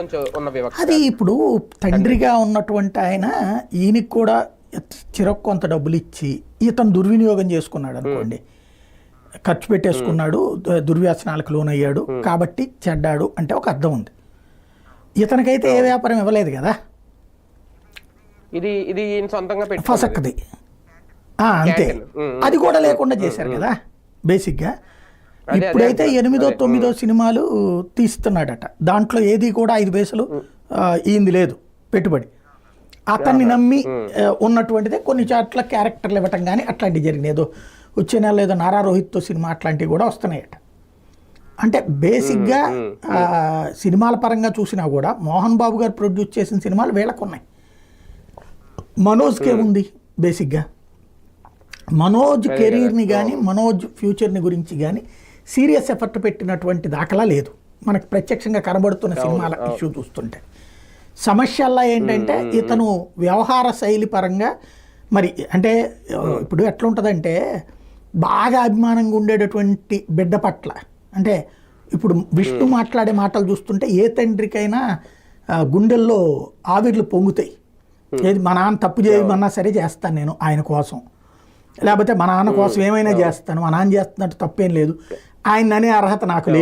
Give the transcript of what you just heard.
కొంచెం ఉన్న వివక్ష. అది ఇప్పుడు తండ్రిగా ఉన్నటువంటి ఆయన ఈయనకి కూడా చిరకు కొంత డబ్బులు ఇచ్చి ఇతను దుర్వినియోగం చేసుకున్నాడు అనుకోండి, ఖర్చు పెట్టేసుకున్నాడు, దుర్వ్యసనాలకు లోనయ్యాడు కాబట్టి చెడ్డాడు అంటే ఒక అర్థం ఉంది. ఇతనికైతే ఏ వ్యాపారం ఇవ్వలేదు కదా, ఇది ఇది ఈయన సొంతంగా ఫసక్ది అంతే. అది కూడా లేకుండా చేశారు కదా బేసిక్గా. ఇప్పుడైతే 8వ 9వ సినిమాలు తీస్తున్నాడట, దాంట్లో ఏది కూడా 5 పైసలు ఈంది లేదు పెట్టుబడి. అతన్ని నమ్మి ఉన్నటువంటిదే కొన్ని చోట్ల క్యారెక్టర్లు ఇవ్వటం కానీ అట్లాంటివి జరిగినాయి. ఏదో వచ్చే నెలలో ఏదో నారా రోహిత్తో సినిమా అట్లాంటివి కూడా వస్తున్నాయట. అంటే బేసిక్గా సినిమాల పరంగా చూసినా కూడా మోహన్ బాబు గారు ప్రొడ్యూస్ చేసిన సినిమాలు వీళ్ళకు ఉన్నాయి. మనోజ్కి ఏముంది బేసిక్గా, మనోజ్ కెరీర్ని కానీ మనోజ్ ఫ్యూచర్ని గురించి కానీ సీరియస్ ఎఫర్ట్ పెట్టినటువంటి దాఖలా లేదు మనకు ప్రత్యక్షంగా కనబడుతున్న సినిమాల ఇష్యూ చూస్తుంటే. సమస్యల్లో ఏంటంటే ఇతను వ్యవహార శైలి పరంగా మరి అంటే ఇప్పుడు ఎట్లా ఉంటుందంటే బాగా అభిమానంగా ఉండేటటువంటి బిడ్డ పట్ల, అంటే ఇప్పుడు విష్ణు మాట్లాడే మాటలు చూస్తుంటే ఏ తండ్రికైనా గుండెల్లో ఆవిర్లు పొంగుతాయి. ఏది మా నాన్న తప్పు చేయమన్నా సరే చేస్తాను నేను ఆయన కోసం, లేకపోతే మా నాన్న కోసం ఏమైనా చేస్తాను, మా నాన్న చేస్తున్నట్టు తప్పేం లేదు, ఆయన అనే అర్హత నాకు లేదు.